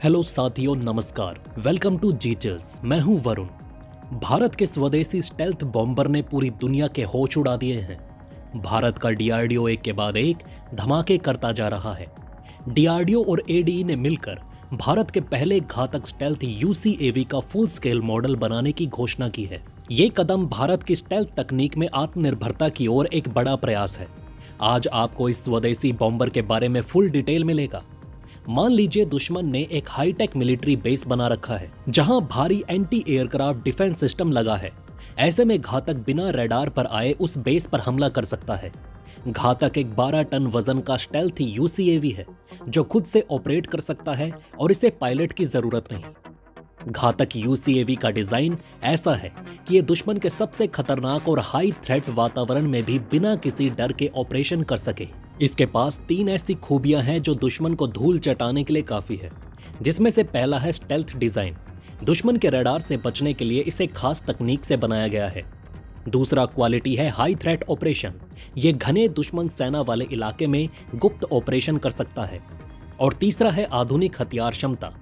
Hello साथियों, नमस्कार। Welcome to GTales. मैं हूं वरुण। भारत के स्वदेशी स्टेल्थ बॉम्बर ने पूरी दुनिया के होश उड़ा दिए हैं। भारत का डीआरडीओ एक के बाद एक धमाके करता जा रहा है। डीआरडीओ और एडीई ने मिलकर भारत के पहले घातक स्टेल्थ यूसीएवी का फुल स्केल मॉडल बनाने की घोषणा की है। ये कदम भारत की स्टेल्थ तकनीक में आत्मनिर्भरता की ओर एक बड़ा प्रयास है। आज आपको इस स्वदेशी बॉम्बर के बारे में फुल डिटेल मिलेगा। मान लीजिए दुश्मन ने एक हाईटेक मिलिट्री बेस बना रखा है जहां भारी एंटी एयरक्राफ्ट डिफेंस सिस्टम लगा है। ऐसे में घातक बिना रडार पर आए उस बेस पर हमला कर सकता है। घातक एक 12 टन वजन का स्टेल्थ यूसीएवी है जो खुद से ऑपरेट कर सकता है और इसे पायलट की जरूरत नहीं। घातक यूसीएवी का डिजाइन ऐसा है कि ये दुश्मन के सबसे खतरनाक और हाई थ्रेट वातावरण में भी बिना किसी डर के ऑपरेशन कर सके। इसके पास 3 ऐसी खूबियां हैं जो दुश्मन को धूल चटाने के लिए काफी है, जिसमें से पहला है स्टेल्थ डिजाइन। दुश्मन के रडार से बचने के लिए इसे खास तकनीक से बनाया गया है। दूसरा क्वालिटी है हाई थ्रेट ऑपरेशन। ये घने दुश्मन सेना वाले इलाके में गुप्त ऑपरेशन कर सकता है। और तीसरा है आधुनिक हथियार क्षमता।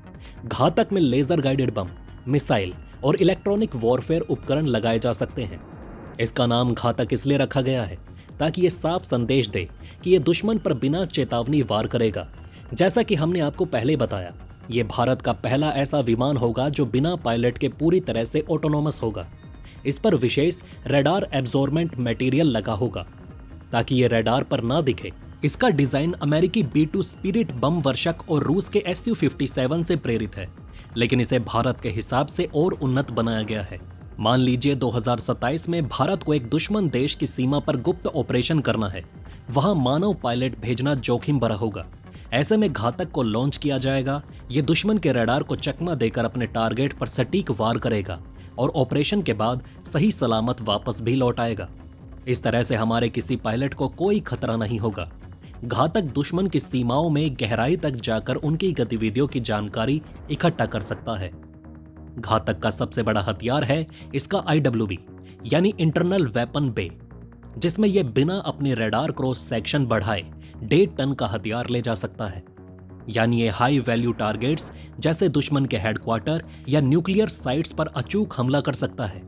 घातक में लेजर गाइडेड बम, मिसाइल और इलेक्ट्रॉनिक वॉरफेयर उपकरण लगाए जा सकते हैं। इसका नाम घातक इसलिए रखा गया है ताकि ये साफ संदेश दे कि ये दुश्मन पर बिना चेतावनी वार करेगा। जैसा कि हमने आपको पहले बताया, ये भारत का पहला ऐसा विमान होगा जो बिना पायलट के पूरी तरह से ऑटोनोमस होगा। इस पर विशेष रडार एब्जॉर्बेंट मटेरियल लगा होगा ताकि ये रडार पर ना दिखे। इसका डिजाइन अमेरिकी B-2 स्पिरिट बम वर्षक और रूस के Su-57 से प्रेरित है, लेकिन इसे भारत के हिसाब से और उन्नत बनाया गया है। मान लीजिए 2027 में भारत को एक दुश्मन देश की सीमा पर गुप्त ऑपरेशन करना है। वहां मानव पायलट भेजना जोखिम भरा होगा। ऐसे में घातक को लॉन्च किया जाएगा। ये दुश्मन के रडार को चकमा देकर अपने टारगेट पर सटीक वार करेगा और ऑपरेशन के बाद सही सलामत वापस भी लौट आएगा। इस तरह से हमारे किसी पायलट को कोई खतरा नहीं होगा। घातक दुश्मन की सीमाओं में गहराई तक जाकर उनकी गतिविधियों की जानकारी इकट्ठा कर सकता है। घातक का सबसे बड़ा हथियार है इसका IWB यानी इंटरनल वेपन बे, जिसमें यह बिना अपने रडार क्रॉस सेक्शन बढ़ाए 1.5 टन का हथियार ले जा सकता है। यानी ये हाई वैल्यू टारगेट्स जैसे दुश्मन के हेडक्वार्टर या न्यूक्लियर साइट्स पर अचूक हमला कर सकता है।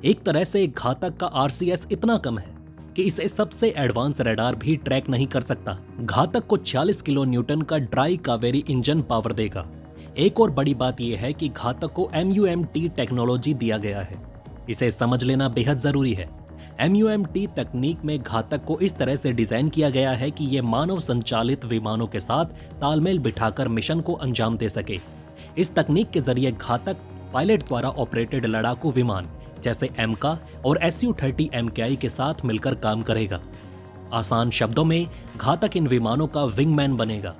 एक तरह से घातक का RCS इतना कम है कि इसे सबसे एडवांस रडार भी ट्रैक नहीं कर सकता। घातक को 46 किलो न्यूटन का ड्राई कावेरी इंजन पावर देगा। एक और बड़ी बात यह है कि घातक को MUMT टेक्नोलॉजी दिया गया है। इसे समझ लेना बेहद जरूरी है। MUMT तकनीक में घातक को इस तरह से डिजाइन किया गया है कि यह मानव संचालित विमानों के साथ तालमेल बिठाकर मिशन को अंजाम दे सके। इस तकनीक के जरिए घातक पायलट द्वारा ऑपरेटेड लड़ाकू विमान जैसे MK और Su-30 MKI के साथ मिलकर काम करेगा। आसान शब्दों में घातक इन विमानों का विंगमैन बनेगा।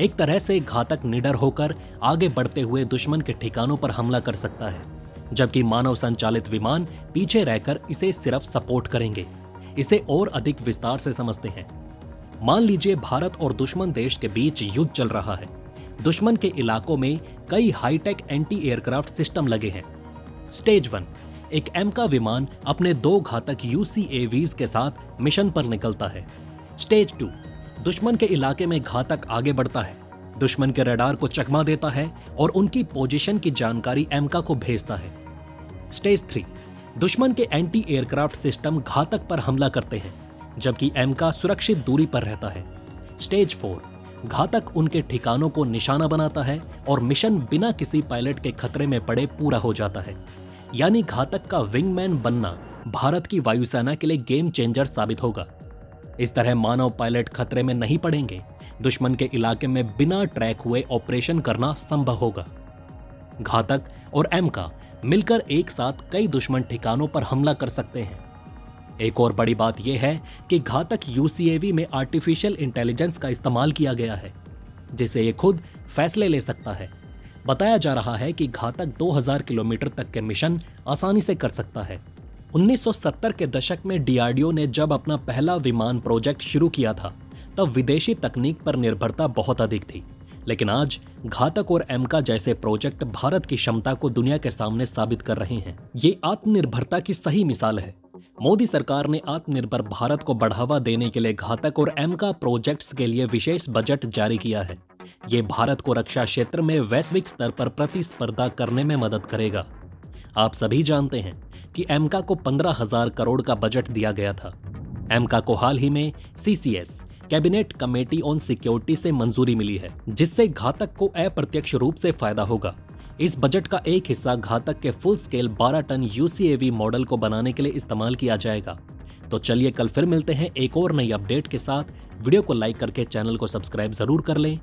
एक तरह से घातक निडर होकर आगे बढ़ते हुए दुश्मन के ठिकानों पर हमला कर सकता है, जबकि मानव संचालित विमान पीछे रहकर इसे सिर्फ सपोर्ट करेंगे। इसे और अधिक विस्तार से समझते हैं। मान लीजिए भारत और दुश्मन देश के बीच युद्ध चल रहा है। दुश्मन के इलाकों में कई हाईटेक एंटी एयरक्राफ्ट सिस्टम लगे हैं। स्टेज 1, एक MK विमान अपने 2 घातक UCAVs के साथ मिशन पर निकलता है। स्टेज 2, दुश्मन के इलाके में घातक आगे बढ़ता है, दुश्मन के रडार को चकमा देता है और उनकी पोजीशन की जानकारी MK को भेजता है। स्टेज 3, दुश्मन के एंटी एयरक्राफ्ट सिस्टम घातक पर हमला करते हैं, जबकि MK सुरक्षित दूरी पर रहता है। स्टेज 4, घातक उनके ठिकानों को निशाना बनाता है और मिशन बिना किसी पायलट के खतरे में पड़े पूरा हो जाता है। यानी घातक का विंगमैन बनना भारत की वायुसेना के लिए गेम चेंजर साबित होगा। इस तरह मानव पायलट खतरे में नहीं पड़ेंगे। दुश्मन के इलाके में बिना ट्रैक हुए ऑपरेशन करना संभव होगा। घातक और MK मिलकर एक साथ कई दुश्मन ठिकानों पर हमला कर सकते हैं। एक और बड़ी बात यह है कि घातक UCAV में आर्टिफिशियल इंटेलिजेंस का इस्तेमाल किया गया है, जिससे ये खुद फैसले ले सकता है। बताया जा रहा है कि घातक 2000 किलोमीटर तक के मिशन आसानी से कर सकता है। 1970 के दशक में DRDO ने जब अपना पहला विमान प्रोजेक्ट शुरू किया था, तब विदेशी तकनीक पर निर्भरता बहुत अधिक थी। लेकिन आज घातक और MK जैसे प्रोजेक्ट भारत की क्षमता को दुनिया के सामने साबित कर रहे हैं। ये आत्मनिर्भरता की सही मिसाल है। मोदी सरकार ने आत्मनिर्भर भारत को बढ़ावा देने के लिए घातक और MK प्रोजेक्ट्स के लिए विशेष बजट जारी किया है। ये भारत को रक्षा क्षेत्र में वैश्विक स्तर पर प्रतिस्पर्धा करने में मदद करेगा। आप सभी जानते हैं कि एमका को 15,000 करोड़ का बजट दिया गया था। एमका को हाल ही में CCS cabinet committee on security से मंजूरी मिली है, जिससे घातक को अप्रत्यक्ष रूप से फायदा होगा। इस बजट का एक हिस्सा घातक के full scale 12 ton UCAV model को बनाने के लिए इस्तेमाल किया जाएगा। तो चलिए कल फिर मिलते हैं एक और नई अपडेट के साथ। वीडियो को लाइक करके चैनल को सब्सक्राइब जरूर कर लें।